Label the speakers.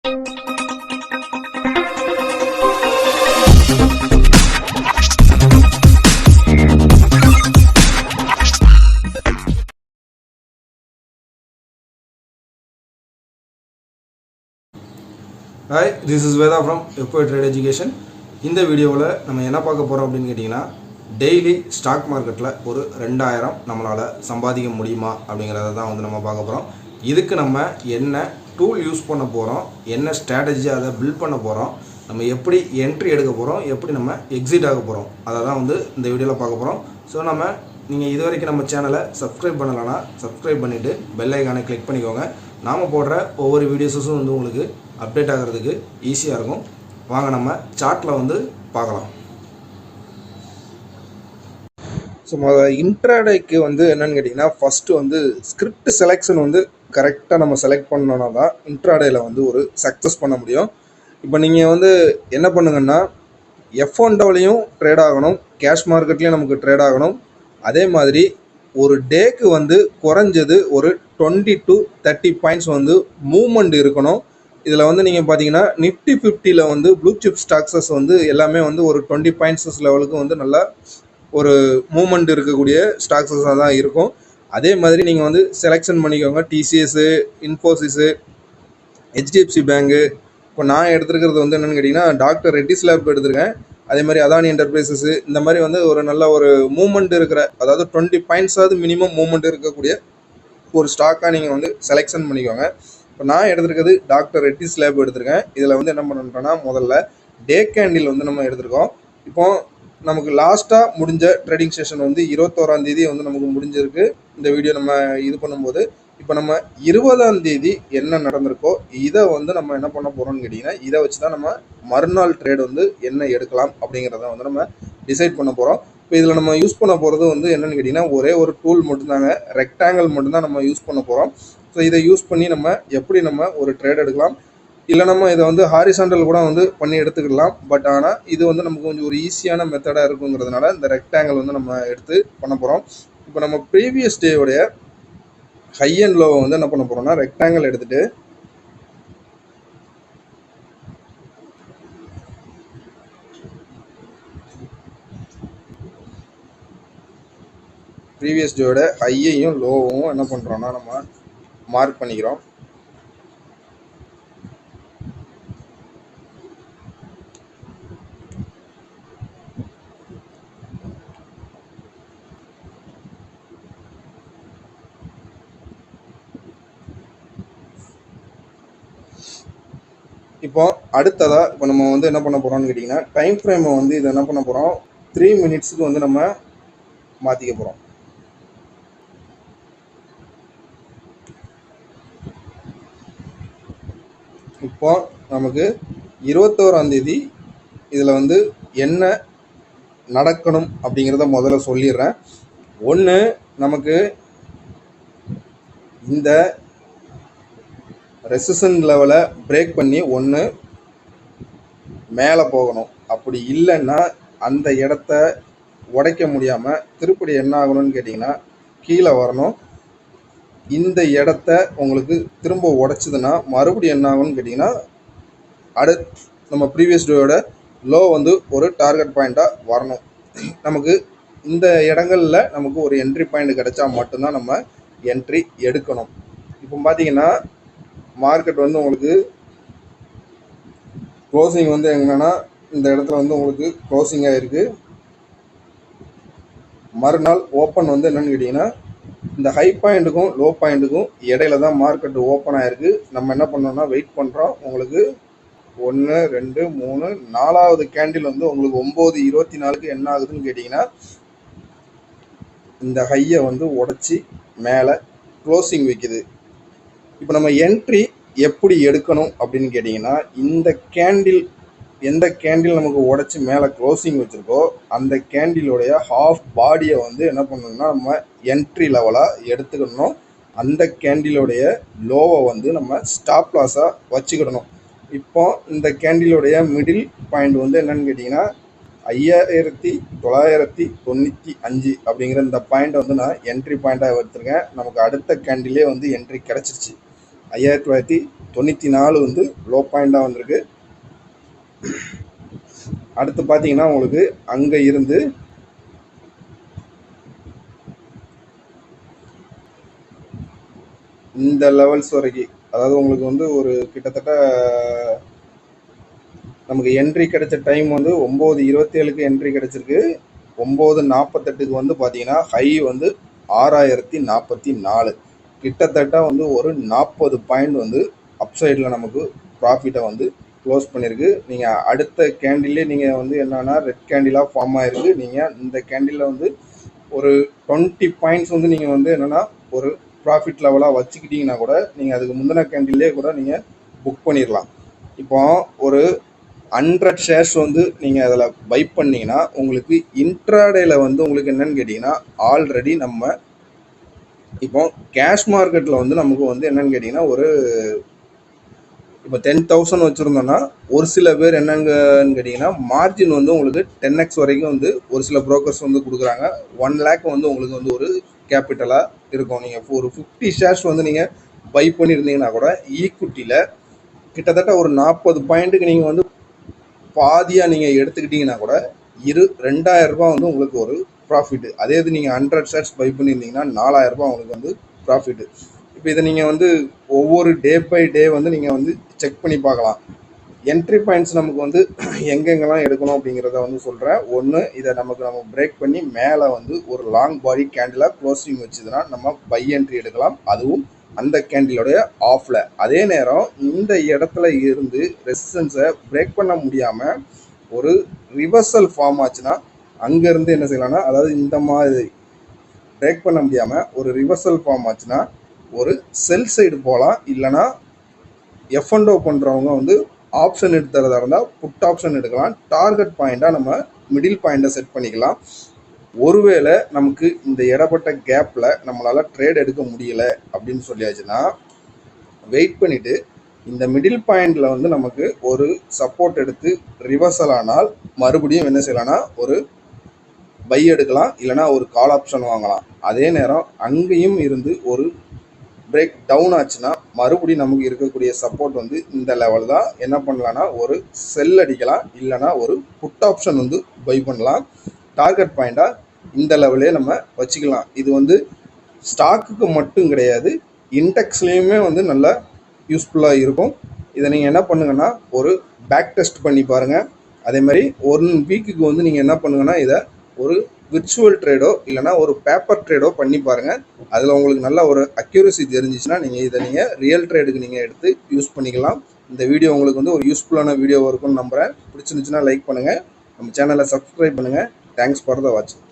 Speaker 1: Hi, this is Veda from Epo Trade Education. இந்த வீடியோவில் நம்ம என்ன பார்க்க போகிறோம் அப்படின்னு கேட்டிங்கன்னா, டெய்லி ஸ்டாக் மார்க்கெட்டில் ஒரு 2000 நம்மளால் சம்பாதிக்க முடியுமா அப்படிங்கிறத தான் வந்து நம்ம பார்க்க போகிறோம். இதுக்கு நம்ம என்ன டூல் யூஸ் பண்ண போகிறோம், என்ன ஸ்ட்ராட்டஜி அதை பில்ட் பண்ண போகிறோம், நம்ம எப்படி என்ட்ரி எடுக்க போகிறோம், எப்படி நம்ம எக்ஸிட் ஆக போகிறோம், அதை தான் வந்து இந்த வீடியோவில் பார்க்க போகிறோம். ஸோ நீங்கள் இது வரைக்கும் நம்ம சேனலை சப்ஸ்கிரைப் பண்ணலைன்னா சப்ஸ்கிரைப் பண்ணிவிட்டு பெல் ஐக்கானை கிளிக் பண்ணிக்கோங்க. நாம் போடுற ஒவ்வொரு வீடியோஸும் வந்து உங்களுக்கு அப்டேட் ஆகிறதுக்கு ஈஸியாக இருக்கும். வாங்க நம்ம சார்ட்டில் வந்து பார்க்கலாம். ஸோ இன்ட்ராடேக்கு வந்து என்னென்னு கேட்டிங்கன்னா, ஃபஸ்ட்டு வந்து ஸ்கிரிப்ட் செலெக்ஷன் வந்து கரெக்டாக நம்ம செலக்ட் பண்ணோன்னா தான் இன்ட்ராடேயில் வந்து ஒரு சக்ஸஸ் பண்ண முடியும். இப்போ நீங்கள் வந்து என்ன பண்ணுங்கன்னா, F1லையும் ட்ரேட் ஆகணும், கேஷ் மார்க்கெட்லேயும் நமக்கு ட்ரேட் ஆகணும். அதே மாதிரி ஒரு டேக்கு வந்து குறைஞ்சது ஒரு 20 to 30 பாயிண்ட்ஸ் வந்து மூவ்மெண்ட் இருக்கணும். இதில் வந்து நீங்கள் பார்த்தீங்கன்னா நிஃப்டி 50ல் வந்து ப்ளூ சிப் ஸ்டாக்ஸஸ் வந்து எல்லாமே வந்து ஒரு 20 பாயிண்ட்ஸஸ் லெவலுக்கு வந்து நல்லா ஒரு மூவ்மெண்ட் இருக்கக்கூடிய ஸ்டாக்ஸஸாக தான் இருக்கும். அதே மாதிரி நீங்கள் வந்து செலெக்ஷன் பண்ணிக்கோங்க. TCS, Infosys, HDFC bank. இப்போ நான் எடுத்துருக்கிறது வந்து என்னென்னு கேட்டிங்கன்னா, டாக்டர் ரெட்டிஸ் லேப் எடுத்திருக்கேன். அதே மாதிரி அதானி என்டர்பிரைசஸ்ஸு, இந்த மாதிரி வந்து ஒரு நல்ல ஒரு மூவ்மெண்ட் இருக்கிற, அதாவது 20 பாயிண்ட்ஸாவது மினிமம் மூவ்மெண்ட் இருக்கக்கூடிய ஒரு ஸ்டாக்காக நீங்கள் வந்து செலெக்ஷன் பண்ணிக்கோங்க. இப்போ நான் எடுத்துருக்கிறது டாக்டர் ரெட்டிஸ் லேப் எடுத்திருக்கேன். இதில் வந்து என்ன பண்ணுறோன்னா, முதல்ல டே கேண்டில் வந்து நம்ம எடுத்திருக்கோம். இப்போ நமக்கு லாஸ்ட்டாக முடிஞ்ச ட்ரேடிங் செஷன் வந்து 21ஆம் தேதி வந்து நமக்கு முடிஞ்சிருக்கு. இந்த வீடியோ நம்ம இது பண்ணும்போது இப்போ நம்ம 20ஆம் தேதி என்ன நடந்திருக்கோ இதை வந்து நம்ம என்ன பண்ண போகிறோம்னு கேட்டிங்கன்னா, இதை வச்சு தான் நம்ம மறுநாள் ட்ரேட் வந்து என்ன எடுக்கலாம் அப்படிங்கிறத வந்து நம்ம டிசைட் பண்ண போகிறோம். இப்போ இதில் நம்ம யூஸ் பண்ண போகிறது வந்து என்னென்னு கேட்டிங்கன்னா, ஒரே ஒரு டூல் மட்டும்தாங்க, ரெக்டாங்கிள் மட்டும்தான் நம்ம யூஸ் பண்ண போகிறோம். ஸோ இதை யூஸ் பண்ணி நம்ம எப்படி நம்ம ஒரு ட்ரேட் எடுக்கலாம், இல்லை நம்ம இதை வந்து ஹாரிசாண்டல் கூட வந்து பண்ணி எடுத்துக்கலாம். பட் ஆனால் இது வந்து நமக்கு கொஞ்சம் ஒரு ஈஸியான மெத்தடாக இருக்குங்கிறதுனால இந்த ரெக்டாங்கிள் வந்து நம்ம எடுத்து பண்ண போகிறோம். இப்போ நம்ம ப்ரீவியஸ் டேவுடைய ஹை அண்ட் லோவை வந்து என்ன பண்ண போகிறோம்னா, ரெக்டாங்கிள் எடுத்துகிட்டு ப்ரீவியஸ் டேவோட ஹையையும் லோவும் என்ன பண்ணுறோன்னா நம்ம மார்க் பண்ணிக்கிறோம். இப்போ அடுத்ததாக இப்போ நம்ம வந்து என்ன பண்ண போகிறோம்னு கேட்டிங்கன்னா, டைம் ஃப்ரேமை வந்து இதை என்ன பண்ண போகிறோம், 3 மினிட்ஸுக்கு வந்து நம்ம மாற்றிக்க போகிறோம். இப்போ நமக்கு 21ஆம் தேதி இதில் வந்து என்ன நடக்கணும் அப்படிங்கிறத முதல்ல சொல்லிடுறேன். ஒன்று, நமக்கு இந்த ரெசிஸ்டன்ஸ் லெவலை பிரேக் பண்ணி ஒன்று மேலே போகணும். அப்படி இல்லைன்னா அந்த இடத்த உடைக்க முடியாமல் திருப்படி என்ன ஆகணும்னு கேட்டிங்கன்னா, கீழே வரணும். இந்த இடத்த உங்களுக்கு திரும்ப உடைச்சதுன்னா மறுபடியும் என்ன ஆகணும்னு கேட்டிங்கன்னா, நம்ம ப்ரீவியஸ் டேயோட லோ வந்து ஒரு டார்கெட் பாயிண்ட்டாக வரணும். நமக்கு இந்த இடங்களில் நமக்கு ஒரு என்ட்ரி பாயிண்ட் கிடைச்சா மட்டும்தான் நம்ம என்ட்ரி எடுக்கணும். இப்போ பார்த்தீங்கன்னா மார்க்கெட் வந்து உங்களுக்கு க்ளோசிங் வந்து என்னென்னா, இந்த இடத்துல வந்து உங்களுக்கு க்ளோசிங் ஆகிருக்கு. மறுநாள் ஓப்பன் வந்து என்னென்னு கேட்டிங்கன்னா, இந்த ஹை பாயிண்ட்டுக்கும் லோ பாயிண்ட்டுக்கும் இடையில தான் மார்க்கெட் ஓப்பன் ஆகிருக்கு. நம்ம என்ன பண்ணோம்னா வெயிட் பண்ணுறோம். உங்களுக்கு 1 2 3 4வது கேண்டில் வந்து உங்களுக்கு 9:24க்கு என்ன ஆகுதுன்னு கேட்டிங்கன்னா, இந்த ஹையை வந்து உடச்சி மேலே க்ளோசிங் வைக்குது. இப்போ நம்ம என்ட்ரி எப்படி எடுக்கணும் அப்படின்னு கேட்டிங்கன்னா, இந்த கேண்டில் எந்த கேண்டில் நமக்கு உடச்சி மேலே க்ளோசிங் வச்சுருக்கோ அந்த கேண்டிலுடைய ஹாஃப் பாடியை வந்து என்ன பண்ணணும்னா நம்ம என்ட்ரி லெவலாக எடுத்துக்கணும். அந்த கேண்டிலுடைய லோவை வந்து நம்ம ஸ்டாப் லாஸாக வச்சுக்கிடணும். இப்போ இந்த கேண்டிலுடைய மிடில் பாயிண்ட் வந்து என்னென்னு கேட்டிங்கன்னா, 5995 அப்படிங்கிற இந்த பாயிண்ட்டை வந்து நான் என்ட்ரி பாயிண்ட்டாக எடுத்துருக்கேன். நமக்கு அடுத்த கேண்டிலே வந்து என்ட்ரி கிடச்சிருச்சு. 5994 வந்து லோ பாயிண்டாக வந்திருக்கு. அடுத்து பார்த்தீங்கன்னா உங்களுக்கு அங்கே இருந்து இந்த லெவல்ஸ் வரைக்கும், அதாவது உங்களுக்கு வந்து ஒரு கிட்டத்தட்ட நமக்கு என்ட்ரி கிடைச்ச டைம் வந்து 9:27க்கு என்ட்ரி கிடைச்சிருக்கு. 9:48க்கு வந்து பார்த்தீங்கன்னா ஹை வந்து 6044, கிட்டத்தட்ட வந்து ஒரு 40 பாயிண்ட் வந்து அப்சைடில் நமக்கு ப்ராஃபிட்டை வந்து க்ளோஸ் பண்ணியிருக்கு. நீங்கள் அடுத்த கேண்டிலே நீங்கள் வந்து என்னன்னா ரெட் கேண்டிலாக ஃபார்ம் ஆகிருக்கு. நீங்கள் இந்த கேண்டிலில் வந்து ஒரு 20 பாயிண்ட்ஸ் வந்து நீங்கள் வந்து என்னென்னா ஒரு ப்ராஃபிட் லெவலாக வச்சுக்கிட்டிங்கன்னா கூட நீங்கள் அதுக்கு முந்தின கேண்டிலே கூட நீங்கள் புக் பண்ணிடலாம். இப்போ ஒரு 100 ஷேர்ஸ் வந்து நீங்கள் அதில் பை பண்ணிங்கன்னா உங்களுக்கு இன்ட்ராடேயில் வந்து உங்களுக்கு என்னென்னு கேட்டிங்கன்னா ஆல்ரெடி நம்ம இப்போ கேஷ் மார்க்கெட்டில் வந்து நமக்கு வந்து என்னென்னு கேட்டிங்கன்னா ஒரு இப்போ 10,000 வச்சுருந்தோன்னா ஒரு சில பேர் என்னங்கன்னு கேட்டிங்கன்னா மார்ஜின் வந்து உங்களுக்கு 10x வரைக்கும் வந்து ஒரு சில புரோக்கர்ஸ் வந்து கொடுக்குறாங்க. 1 lakh வந்து உங்களுக்கு வந்து ஒரு கேபிட்டலாக இருக்கும். நீங்கள் ஒரு 50 ஷேர்ஸ் வந்து நீங்கள் பை பண்ணியிருந்தீங்கன்னா கூட ஈக்விட்டியில் கிட்டத்தட்ட ஒரு 40 பாயிண்ட்டுக்கு நீங்கள் வந்து பாதியாக நீங்கள் எடுத்துக்கிட்டிங்கன்னா கூட 2,000 ரூபா வந்து உங்களுக்கு ஒரு ப்ராஃபிட்டு. அதே இது நீங்கள் 100 ஷேர்ஸ் பை பண்ணியிருந்தீங்கன்னா 4,000 ரூபா உங்களுக்கு வந்து ப்ராஃபிட்டு. இப்போ இதை நீங்கள் வந்து ஒவ்வொரு டே பை டே வந்து நீங்கள் வந்து செக் பண்ணி பார்க்கலாம். என்ட்ரி பாயிண்ட்ஸ் நமக்கு வந்து எங்கெங்கெல்லாம் எடுக்கணும் அப்படிங்கிறத வந்து சொல்கிறேன். ஒன்று, இதை நம்ம பிரேக் பண்ணி மேலே வந்து ஒரு லாங் பாடி கேண்டிலாக க்ளோசிங் வச்சுதுன்னா நம்ம பை என்ட்ரி எடுக்கலாம், அதுவும் அந்த கேண்டிலோடைய ஆஃபில். அதே நேரம் இந்த இடத்துல இருந்து ரெசிஸ்டன்ஸை பிரேக் பண்ண முடியாமல் ஒரு ரிவர்சல் ஃபார்ம் ஆச்சுன்னா அங்கேருந்து என்ன செய்யலாம்னா, அதாவது இந்த மாதிரி பிரேக் பண்ண முடியாமல் ஒரு ரிவர்சல் ஃபார்ம் ஆச்சுன்னா ஒரு செல் சைடு போகலாம். இல்லைனா F&O பண்ணுறவங்க வந்து ஆப்ஷன் எடுத்துறதா இருந்தால் புட் ஆப்ஷன் எடுக்கலாம். டார்கெட் பாயிண்ட்டாக நம்ம மிடில் பாயிண்ட்டை செட் பண்ணிக்கலாம். ஒருவேளை நமக்கு இந்த இடப்பட்ட கேப்பில் நம்மளால் ட்ரேட் எடுக்க முடியலை அப்படின்னு சொல்லியாச்சுன்னா வெயிட் பண்ணிவிட்டு இந்த மிடில் பாயிண்டில் வந்து நமக்கு ஒரு சப்போர்ட் எடுத்து ரிவர்சல் ஆனால் மறுபடியும் என்ன செய்யலாம்னா ஒரு பை எடுக்கலாம், இல்லைனா ஒரு கால் ஆப்ஷன் வாங்கலாம். அதே நேரம் அங்கேயும் இருந்து ஒரு பிரேக் டவுன் ஆச்சுன்னா மறுபடியும் நமக்கு இருக்கக்கூடிய சப்போர்ட் வந்து இந்த லெவல் தான். என்ன பண்ணலான்னா ஒரு செல் அடிக்கலாம், இல்லைனா ஒரு புட் ஆப்ஷன் வந்து பை பண்ணலாம். டார்கெட் பாயிண்டாக இந்த லெவலே நம்ம வச்சுக்கலாம். இது வந்து ஸ்டாக்குக்கு மட்டும் கிடையாது, இன்டெக்ஸ்லேயுமே வந்து நல்லா யூஸ்ஃபுல்லாக இருக்கும். இதை நீங்கள் என்ன பண்ணுங்கன்னா ஒரு பேக் டெஸ்ட் பண்ணி பாருங்கள். அதே மாதிரி 1 வீக்குக்கு வந்து நீங்கள் என்ன பண்ணுங்கன்னா இதை ஒரு விர்ச்சுவல் ட்ரேடோ இல்லைனா ஒரு பேப்பர் ட்ரேடோ பண்ணி பாருங்கள். அதில் உங்களுக்கு நல்ல ஒரு அக்யூரசி தெரிஞ்சிச்சுன்னா நீங்கள் இதை நீங்கள் ரியல் ட்ரேடுக்கு நீங்கள் எடுத்து யூஸ் பண்ணிக்கலாம். இந்த வீடியோ உங்களுக்கு வந்து ஒரு யூஸ்ஃபுல்லான வீடியோவாக இருக்கும்னு நம்புகிறேன். பிடிச்சிருந்துச்சுன்னா லைக் பண்ணுங்கள், நம்ம சேனலை சப்ஸ்கிரைப் பண்ணுங்கள். தேங்க்ஸ் ஃபார் த வாட்சிங்.